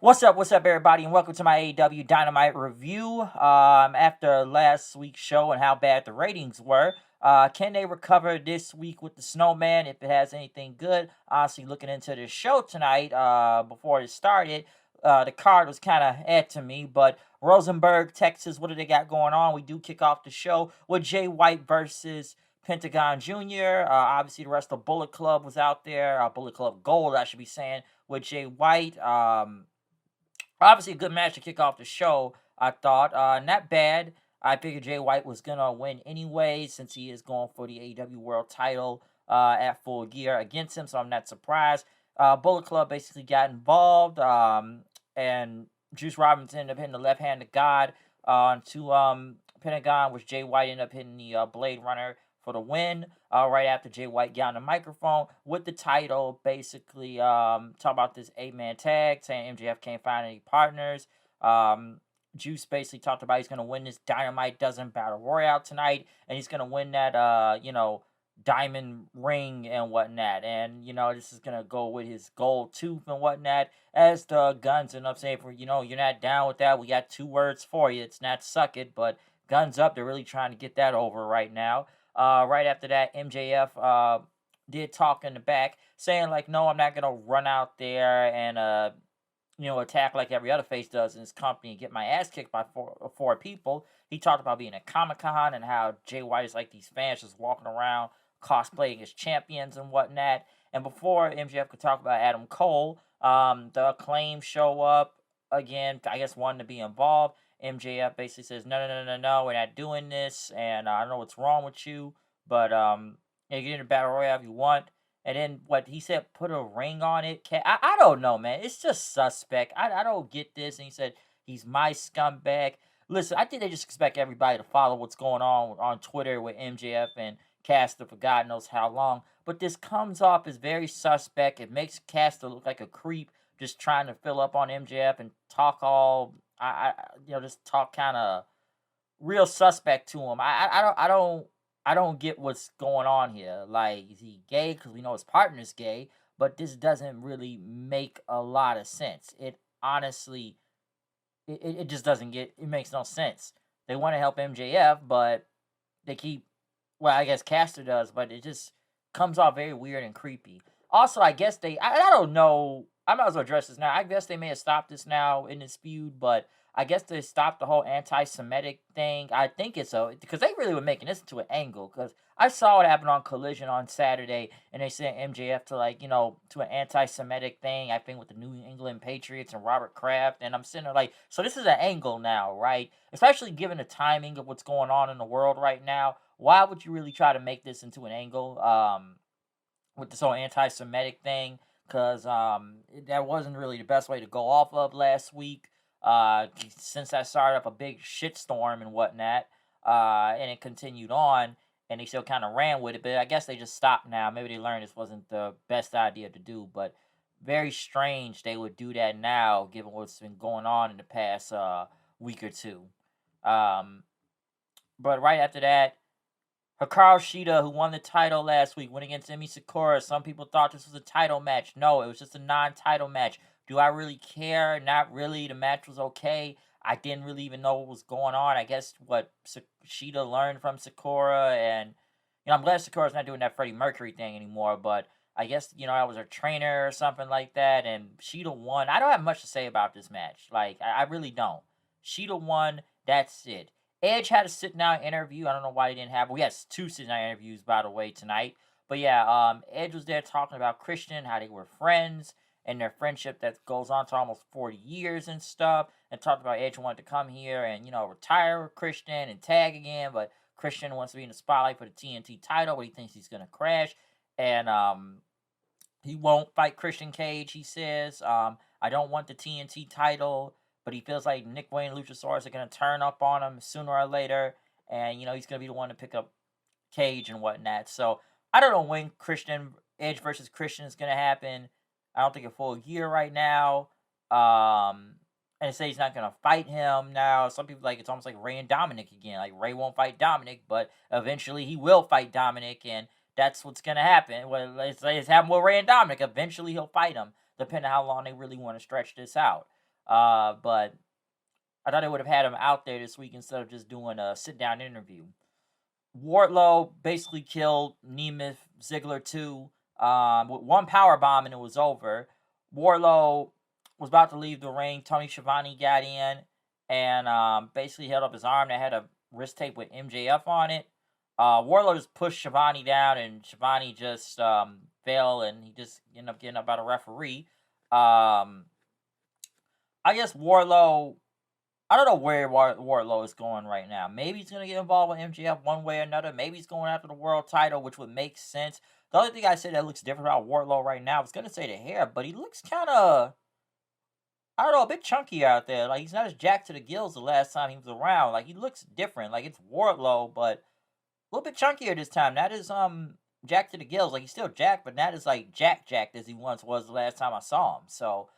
What's up, everybody, and welcome to my AEW Dynamite review. After last week's show and how bad the ratings were, can they recover this week with the Snowman? If it has anything good, honestly, looking into the show tonight, before it started, the card was kind of to me. But Rosenberg, Texas, what do they got going on? We do kick off the show with Jay White versus Pentagon Jr. Obviously, the rest of Bullet Club was out there. Bullet Club Gold, I should be saying, with Jay White. Obviously, a good match to kick off the show, I thought. Not bad. I figured Jay White was going to win anyway since he is going for the AEW World title at Full Gear against him, so I'm not surprised. Bullet Club basically got involved, and Juice Robinson ended up hitting the left hand of God onto Pentagon, which Jay White ended up hitting the Blade Runner for the win. Right after Jay White got on the microphone with the title, basically talk about this 8-man tag, saying MJF can't find any partners. Juice basically talked about he's going to win this Dynamite Dozen Battle Royale tonight, and he's going to win that, diamond ring and whatnot. And, this is going to go with his gold tooth and whatnot. As the Guns end up saying, you're not down with that, we got 2 words for you. It's not suck it, but Guns up. They're really trying to get that over right now. Right after that, MJF did talk in the back, saying like, no, I'm not gonna run out there and attack like every other face does in this company and get my ass kicked by four people. He talked about being at Comic-Con and how Jay White is like these fans just walking around cosplaying as champions and whatnot. And before MJF could talk about Adam Cole, the Acclaim show up again, I guess wanting to be involved. MJF basically says, no, we're not doing this, and I don't know what's wrong with you, but you get in a battle royale if you want. And then what he said, put a ring on it. I don't know, man. It's just suspect. I don't get this. And he said he's my scumbag. Listen, I think they just expect everybody to follow what's going on Twitter with MJF and Caster for God knows how long. But this comes off as very suspect. It makes Caster look like a creep, just trying to fill up on MJF and talk all just talk kind of real suspect to him. I don't get what's going on here. Like, is he gay? Because we know his partner's gay, but this doesn't really make a lot of sense. It honestly, it just doesn't it makes no sense. They want to help MJF, but they keep, well, I guess Caster does, but it just comes off very weird and creepy. Also, I guess I don't know, I might as well address this now. I guess they may have stopped this now in this feud, but I guess they stopped the whole anti-Semitic thing. I think it's because they really were making this into an angle. Because I saw it happen on Collision on Saturday, and they sent MJF to to an anti-Semitic thing. I think with the New England Patriots and Robert Kraft, and I'm sitting there like, so this is an angle now, right? Especially given the timing of what's going on in the world right now. Why would you really try to make this into an angle? With this whole anti-Semitic thing, because that wasn't really the best way to go off of last week. Since that started up a big shitstorm and whatnot, and it continued on, and they still kind of ran with it. But I guess they just stopped now. Maybe they learned this wasn't the best idea to do. But very strange they would do that now, given what's been going on in the past week or two. But right after that, Hikaru Shida, who won the title last week, went against Emi Sakura. Some people thought this was a title match. No, it was just a non-title match. Do I really care? Not really. The match was okay. I didn't really even know what was going on. I guess what Shida learned from Sakura, and I'm glad Sakura's not doing that Freddie Mercury thing anymore, but I guess, I was her trainer or something like that, and Shida won. I don't have much to say about this match. Like, I really don't. Shida won. That's it. Edge had a sit-down interview. I don't know why he didn't have it. We had 2 sit-down interviews, by the way, tonight. But yeah, Edge was there talking about Christian, how they were friends, and their friendship that goes on to almost 40 years and stuff. And talked about Edge wanted to come here and, retire with Christian and tag again. But Christian wants to be in the spotlight for the TNT title, but he thinks he's going to crash. And he won't fight Christian Cage, he says. I don't want the TNT title. But he feels like Nick Wayne and Luchasaurus are going to turn up on him sooner or later. And, he's going to be the one to pick up Cage and whatnot. So, I don't know when Edge versus Christian is going to happen. I don't think a Full Gear right now. And they say he's not going to fight him now. Some people it's almost like Ray and Dominic again. Like, Ray won't fight Dominic, but eventually he will fight Dominic. And that's what's going to happen. Well, it's happened with Ray and Dominic. Eventually he'll fight him, depending on how long they really want to stretch this out. But I thought they would have had him out there this week instead of just doing a sit-down interview. Wardlow basically killed Nemeth Ziggler too, with one power bomb, and it was over. Wardlow was about to leave the ring. Tony Schiavone got in and basically held up his arm that had a wrist tape with MJF on it. Wardlow just pushed Schiavone down, and Schiavone just fell, and he just ended up getting up by the referee. I guess Wardlow, I don't know where Wardlow is going right now. Maybe he's going to get involved with MJF one way or another. Maybe he's going after the world title, which would make sense. The only thing I said that looks different about Wardlow right now, I was going to say the hair, but he looks kind of, I don't know, a bit chunky out there. Like, he's not as jacked to the gills the last time he was around. Like, he looks different. Like, it's Wardlow, but a little bit chunkier this time. Not as jacked to the gills. Like, he's still jacked, but not as, like, jacked as he once was the last time I saw him. So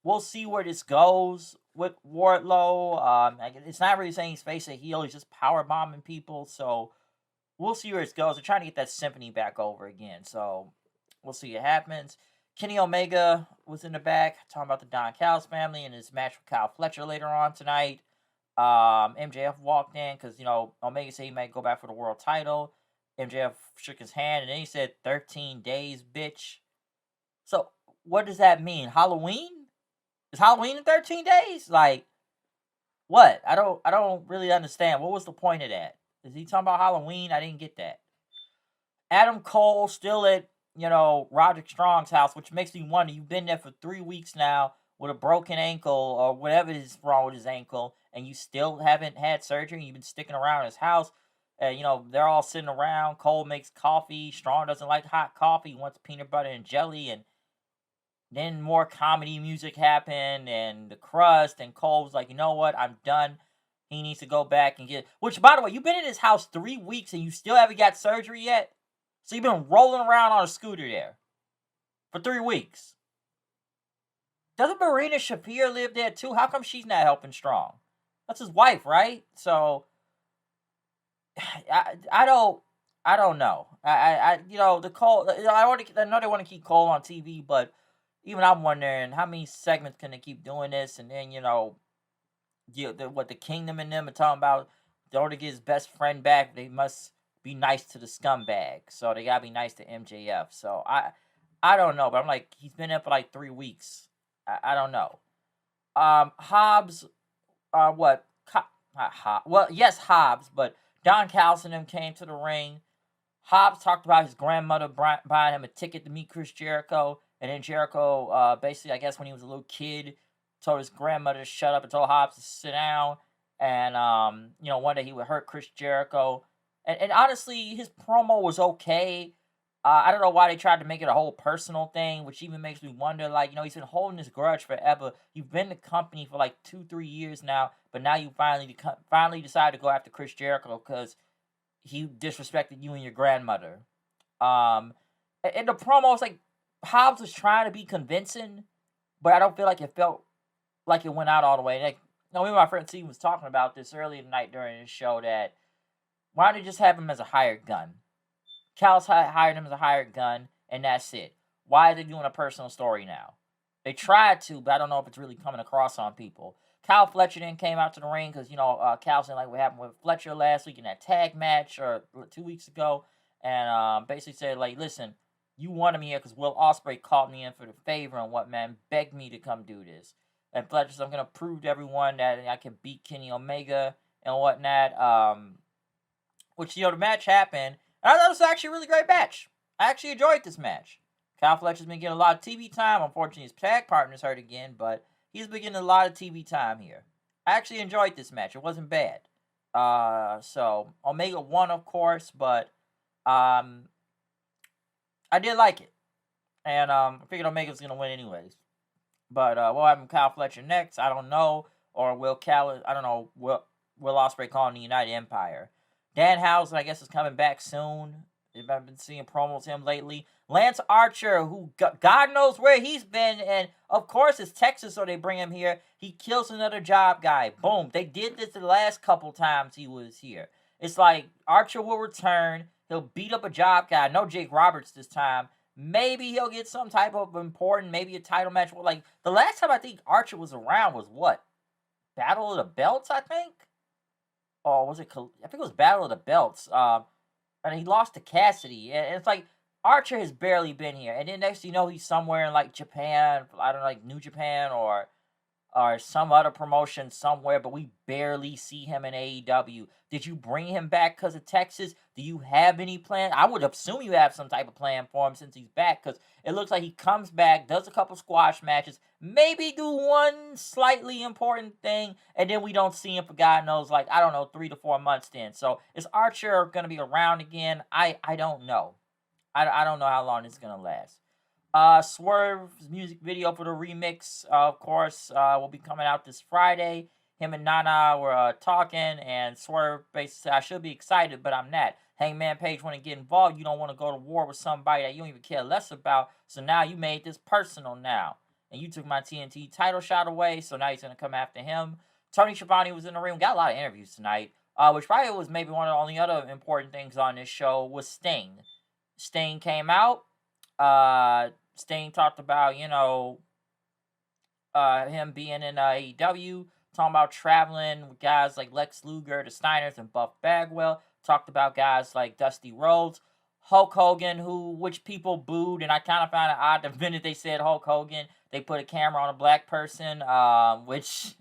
we'll see where this goes with Wardlow. It's not really saying he's face a heel. He's just power bombing people. So we'll see where it goes. They're trying to get that symphony back over again. So we'll see what happens. Kenny Omega was in the back talking about the Don Callis family and his match with Kyle Fletcher later on tonight. MJF walked in because, Omega said he might go back for the world title. MJF shook his hand and then he said 13 days, bitch. So what does that mean? Halloween? Is Halloween in 13 days? Like, what? I don't really understand. What was the point of that? Is he talking about Halloween? I didn't get that. Adam Cole still at, Roderick Strong's house, which makes me wonder, you've been there for 3 weeks now with a broken ankle or whatever is wrong with his ankle, and you still haven't had surgery, you've been sticking around his house. They're all sitting around. Cole makes coffee. Strong doesn't like hot coffee. He wants peanut butter and jelly, and then more comedy music happened, and the crust, and Cole was like, you know what, I'm done. He needs to go back and get... Which, by the way, you've been in his house 3 weeks, and you still haven't got surgery yet? So you've been rolling around on a scooter there for 3 weeks. Doesn't Marina Shafir live there, too? How come she's not helping Strong? That's his wife, right? So, I don't know. The Cole... I know they want to keep Cole on TV, but even I'm wondering how many segments can they keep doing this, and then, the Kingdom and them are talking about, in order to get his best friend back, they must be nice to the scumbag. So they gotta be nice to MJF. So I don't know, but I'm like, he's been there for like 3 weeks. I don't know. Hobbs, what? Not Hobbs. Well, yes, Hobbs, but Don Callis and them came to the ring. Hobbs talked about his grandmother buying him a ticket to meet Chris Jericho, and then Jericho, basically, I guess when he was a little kid, told his grandmother to shut up and told Hobbs to sit down. And, one day he would hurt Chris Jericho. And honestly, his promo was okay. I don't know why they tried to make it a whole personal thing, which even makes me wonder, he's been holding this grudge forever. You've been in the company for 2-3 years now, but now you finally decided to go after Chris Jericho because he disrespected you and your grandmother. And the promo was Hobbs was trying to be convincing, but I don't feel like it felt like it went out all the way. Me and my friend Steve was talking about this earlier tonight during the show, that why don't they just have him as a hired gun? Callis hired him as a hired gun, and that's it. Why are they doing a personal story now? They tried to, but I don't know if it's really coming across on people. Kyle Fletcher then came out to the ring because, Callis didn't like what happened with Fletcher last week in that tag match, or 2 weeks ago, and basically said, listen, you wanted me here because Will Ospreay called me in for the favor and begged me to come do this. And Fletcher said, I'm going to prove to everyone that I can beat Kenny Omega and whatnot. Which, the match happened. And I thought it was actually a really great match. I actually enjoyed this match. Kyle Fletcher's been getting a lot of TV time. Unfortunately, his tag partner's hurt again, but he's been getting a lot of TV time here. I actually enjoyed this match. It wasn't bad. So, Omega won, of course, but I did like it. And I figured Omega was going to win anyways. But what happened with Kyle Fletcher next? I don't know. Or Will Ospreay calling the United Empire. Danhausen, I guess, is coming back soon. I've been seeing promos of him lately. Lance Archer, who God knows where he's been, and of course it's Texas, so they bring him here. He kills another job guy. Boom. They did this the last couple times he was here. It's like Archer will return. He'll beat up a job guy. No Jake Roberts this time. Maybe he'll get some type of important, maybe a title match. Like the last time I think Archer was around was what? Battle of the Belts, I think. Or was it? I think it was Battle of the Belts. And he lost to Cassidy. And it's like Archer has barely been here. And then next thing you know, he's somewhere in like Japan. I don't know, like New Japan or some other promotion somewhere, but we barely see him in AEW. Did you bring him back because of Texas? Do you have any plan? I would assume you have some type of plan for him since he's back, because it looks like he comes back, does a couple squash matches, maybe do one slightly important thing, and then we don't see him for God knows, like, I don't know, 3 to 4 months then. So is Archer going to be around again? I don't know. I don't know how long it's going to last. Swerve's music video for the remix, of course, will be coming out this Friday. Him and Nana were talking, and Swerve basically said, I should be excited, but I'm not. Hangman Page want to get involved. You don't want to go to war with somebody that you don't even care less about. So now you made this personal now. And you took my TNT title shot away, so now he's going to come after him. Tony Schiavone was in the ring. We got a lot of interviews tonight, which probably was maybe one of the only other important things on this show was Sting. Sting came out. Sting talked about, him being in AEW, talking about traveling with guys like Lex Luger, the Steiners, and Buff Bagwell. Talked about guys like Dusty Rhodes, Hulk Hogan, which people booed, and I kind of found it odd the minute they said Hulk Hogan, they put a camera on a black person, which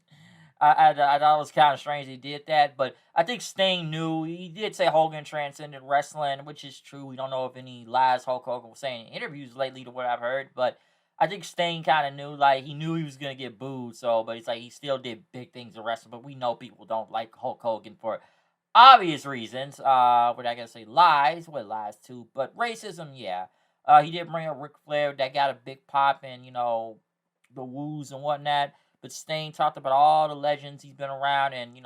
I thought it was kind of strange he did that, but I think Sting knew. He did say Hogan transcended wrestling, which is true. We don't know if any lies Hulk Hogan was saying in interviews lately to what I've heard, but I think Sting kind of knew, like, he knew he was going to get booed, but it's like he still did big things in wrestling, but we know people don't like Hulk Hogan for obvious reasons. What I gotta say, lies, too, but racism, yeah. He did bring up Ric Flair, that got a big pop, and, the woos and whatnot. But Sting talked about all the legends he's been around and,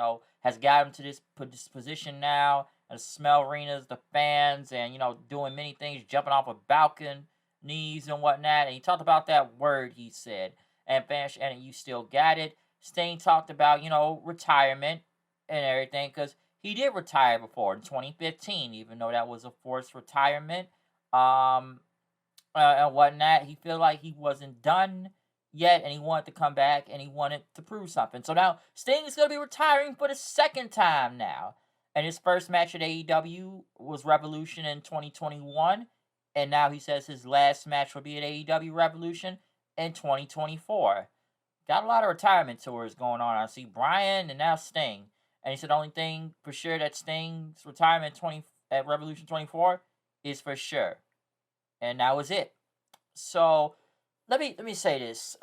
has got him to this position now. And the smell arenas, the fans, and, doing many things, jumping off of balconies and whatnot. And he talked about that word he said. And fans, and you still got it. Sting talked about, retirement and everything, because he did retire before in 2015, even though that was a forced retirement. And whatnot. He felt like he wasn't done yet, and he wanted to come back, and he wanted to prove something. So now Sting is going to be retiring for the second time now. And his first match at AEW was Revolution in 2021, and now he says his last match will be at AEW Revolution in 2024. Got a lot of retirement tours going on. I see Bryan and now Sting. And he said the only thing for sure that Sting's retirement at Revolution 24 is for sure. And that was it. So let me say this.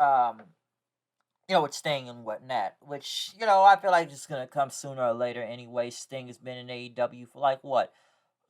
With Sting and whatnot, which, I feel like it's gonna come sooner or later anyway. Sting has been in AEW for like what,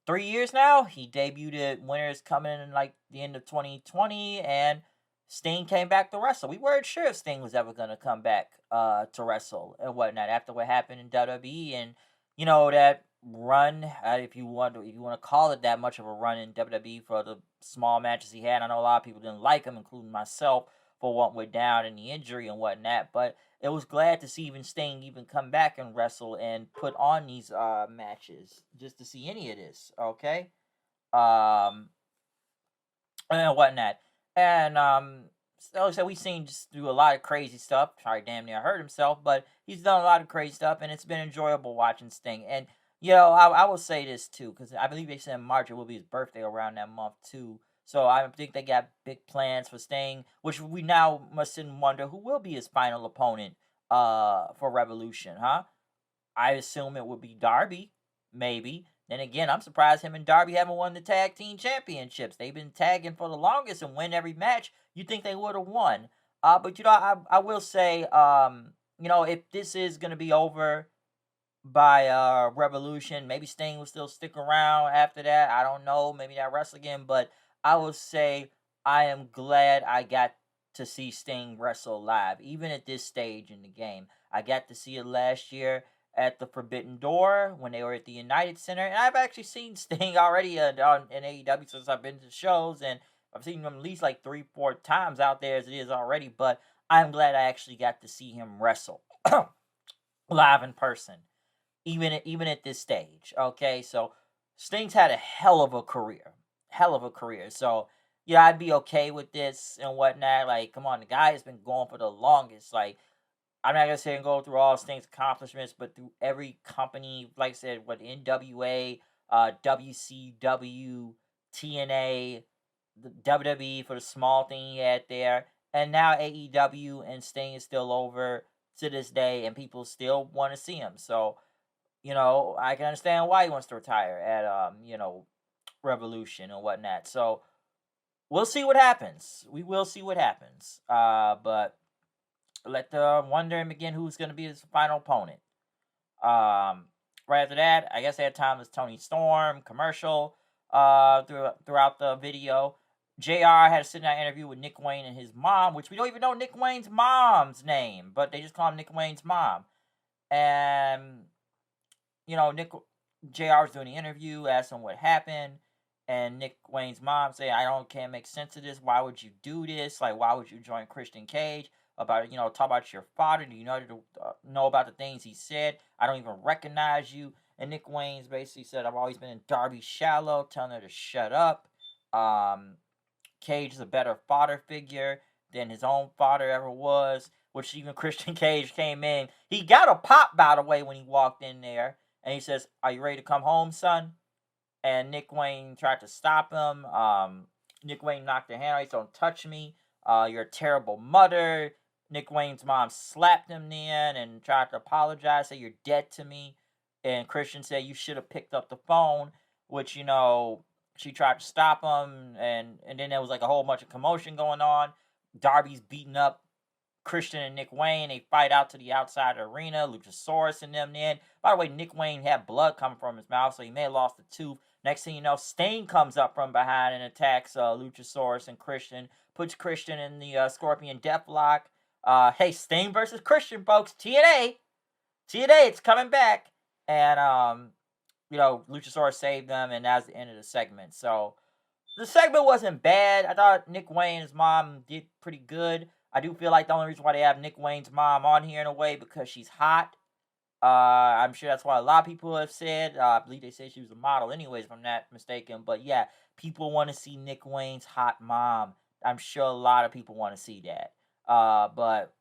3 years now? He debuted at Winners coming in like the end of 2020, and Sting came back to wrestle. We weren't sure if Sting was ever gonna come back to wrestle and whatnot after what happened in WWE, and that run, if you want to call it that much of a run in WWE for the small matches he had. I know a lot of people didn't like him, including myself, for what went down in the injury and whatnot. But it was glad to see even Sting even come back and wrestle and put on these matches just to see any of this. Okay, and whatnot, and so we've seen just do a lot of crazy stuff. Sorry, damn near hurt himself, but he's done a lot of crazy stuff, and it's been enjoyable watching Sting. And I will say this too, because I believe they said in March it will be his birthday around that month too. So I think they got big plans for Sting, which we now must sit and wonder who will be his final opponent for Revolution, huh? I assume it would be Darby, maybe. Then again, I'm surprised him and Darby haven't won the tag team championships. They've been tagging for the longest and win every match. You'd think they would have won. But I will say, if this is gonna be over by Revolution, maybe Sting will still stick around after that. I don't know. Maybe not wrestle again, but I will say I am glad I got to see Sting wrestle live, even at this stage in the game. I got to see it last year at the Forbidden Door when they were at the United Center, and I've actually seen Sting already in AEW since I've been to shows, and I've seen him at least like 3-4 times out there as it is already, but I'm glad I actually got to see him wrestle live in person, even at this stage. Okay, so Sting's had a hell of a career. So yeah, I'd be okay with this and whatnot. Like, come on, the guy has been going for the longest. Like, I'm not gonna say and go through all Sting's accomplishments, but through every company, like I said, what NWA, WCW, TNA, the WWE for the small thing he had there, and now AEW, and Sting is still over to this day, and people still want to see him. So, I can understand why he wants to retire at Revolution and whatnot. So we'll see what happens. We will see what happens. But let the wonder him again who's going to be his final opponent. Right after that, I guess they had time as Tony Storm commercial. Throughout the video, JR had a sit-down interview with Nick Wayne and his mom, which we don't even know Nick Wayne's mom's name, but they just call him Nick Wayne's mom. And Nick JR was doing the interview, asked him what happened, and Nick Wayne's mom said, can't make sense of this. Why would you do this? Like, why would you join Christian Cage? Talk about your father. Do you know about the things he said? I don't even recognize you. And Nick Wayne's basically said, I've always been in Darby shallow, telling her to shut up. Cage is a better father figure than his own father ever was, which even Christian Cage came in. He got a pop, by the way, when he walked in there. And he says, are you ready to come home, son? And Nick Wayne tried to stop him. Nick Wayne knocked the hand out. He said, don't touch me. You're a terrible mother. Nick Wayne's mom slapped him then and tried to apologize, say you're dead to me. And Christian said you should have picked up the phone, which, she tried to stop him. And then there was like a whole bunch of commotion going on. Darby's beating up Christian and Nick Wayne. They fight out to the outside of the arena. Luchasaurus and them then. By the way, Nick Wayne had blood coming from his mouth, so he may have lost a tooth. Next thing you know, Sting comes up from behind and attacks Luchasaurus and Christian. Puts Christian in the Scorpion Deathlock. Hey, Sting versus Christian, folks. TNA, it's coming back. And, Luchasaurus saved them, and that's the end of the segment. So, the segment wasn't bad. I thought Nick Wayne and his mom did pretty good. I do feel like the only reason why they have Nick Wayne's mom on here in a way because she's hot. I'm sure that's why a lot of people have said. I believe they said she was a model anyways, if I'm not mistaken. But yeah, people want to see Nick Wayne's hot mom. I'm sure a lot of people want to see that. But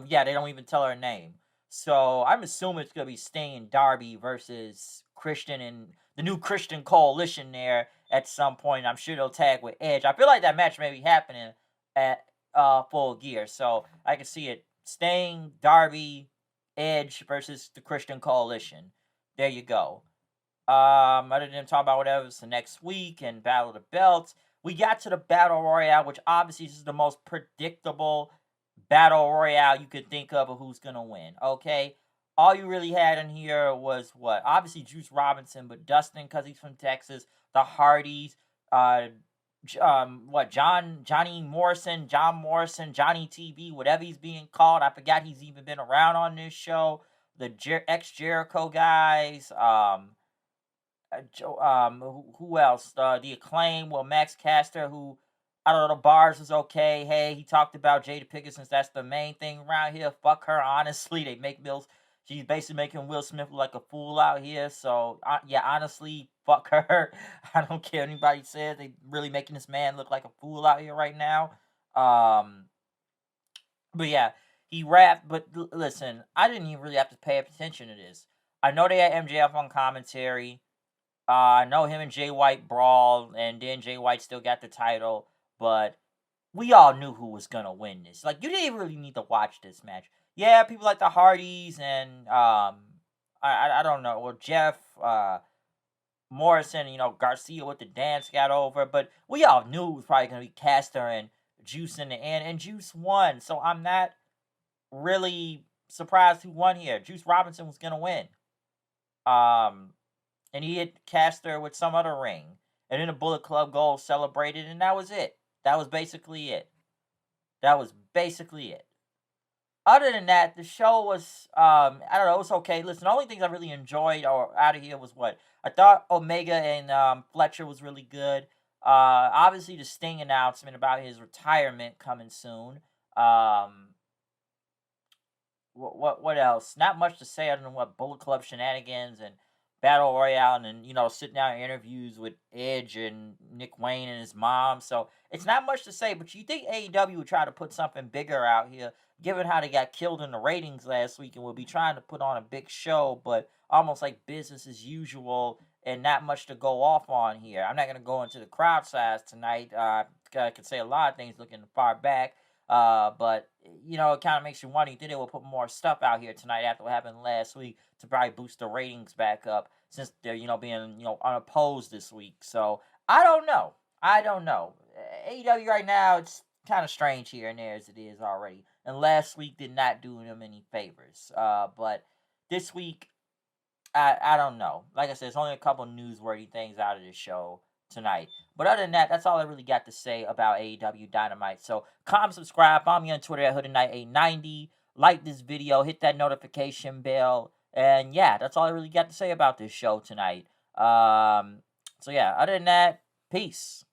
yeah, they don't even tell her name. So I'm assuming it's going to be Sting and Darby versus Christian and the new Christian coalition there at some point. I'm sure they'll tag with Edge. I feel like that match may be happening at Full Gear. So I can see it. Sting, Darby, Edge versus the Christian coalition. There you go. Other than talk about whatever's the next week and Battle of the Belts, we got to the Battle Royale, which obviously is the most predictable Battle Royale you could think of who's going to win, okay? All you really had in here was what? Obviously Juice Robinson, but Dustin, because he's from Texas, the Hardys, Johnny Morrison, John Morrison, Johnny TV, whatever he's being called. I forgot he's even been around on this show. The ex-Jericho guys, who else? The Acclaim, Max Caster, who, I don't know, the bars was okay. Hey, he talked about Jada Pinkett since that's the main thing around here. Fuck her, honestly. She's basically making Will Smith look like a fool out here. So, yeah, honestly, fuck her. I don't care what anybody says. They really making this man look like a fool out here right now. But yeah, he rapped. But listen, I didn't even really have to pay attention to this. I know they had MJF on commentary. I know him and Jay White brawled, and then Jay White still got the title. But we all knew who was gonna win this. Like, you didn't even really need to watch this match. Yeah, people like the Hardys and I don't know, well, Jeff Morrison, Garcia with the dance got over, but we all knew it was probably gonna be Caster and Juice in the end, and Juice won. So I'm not really surprised who won here. Juice Robinson was gonna win. And he hit Caster with some other ring. And then the Bullet Club Gold celebrated, and that was it. That was basically it. Other than that, the show was, I don't know, it was okay. Listen, the only things I really enjoyed or out of here was what? I thought Omega and Fletcher was really good. Obviously, the Sting announcement about his retirement coming soon. What else? Not much to say other than what Bullet Club shenanigans and Battle Royale and then, sitting down in interviews with Edge and Nick Wayne and his mom. So it's not much to say, but you think AEW would try to put something bigger out here, given how they got killed in the ratings last week and will be trying to put on a big show, but almost like business as usual and not much to go off on here. I'm not going to go into the crowd size tonight. I could say a lot of things looking far back. But it kind of makes you wonder. You think they will put more stuff out here tonight after what happened last week to probably boost the ratings back up since they're being unopposed this week. So I don't know. AEW right now, it's kind of strange here and there as it is already. And last week did not do them any favors. But this week, I don't know. Like I said, it's only a couple newsworthy things out of this show tonight. But other than that, that's all I really got to say about AEW Dynamite. So comment, subscribe, follow me on Twitter at HoodedKnight890. Like this video, hit that notification bell. And yeah, that's all I really got to say about this show tonight. So yeah, other than that, peace.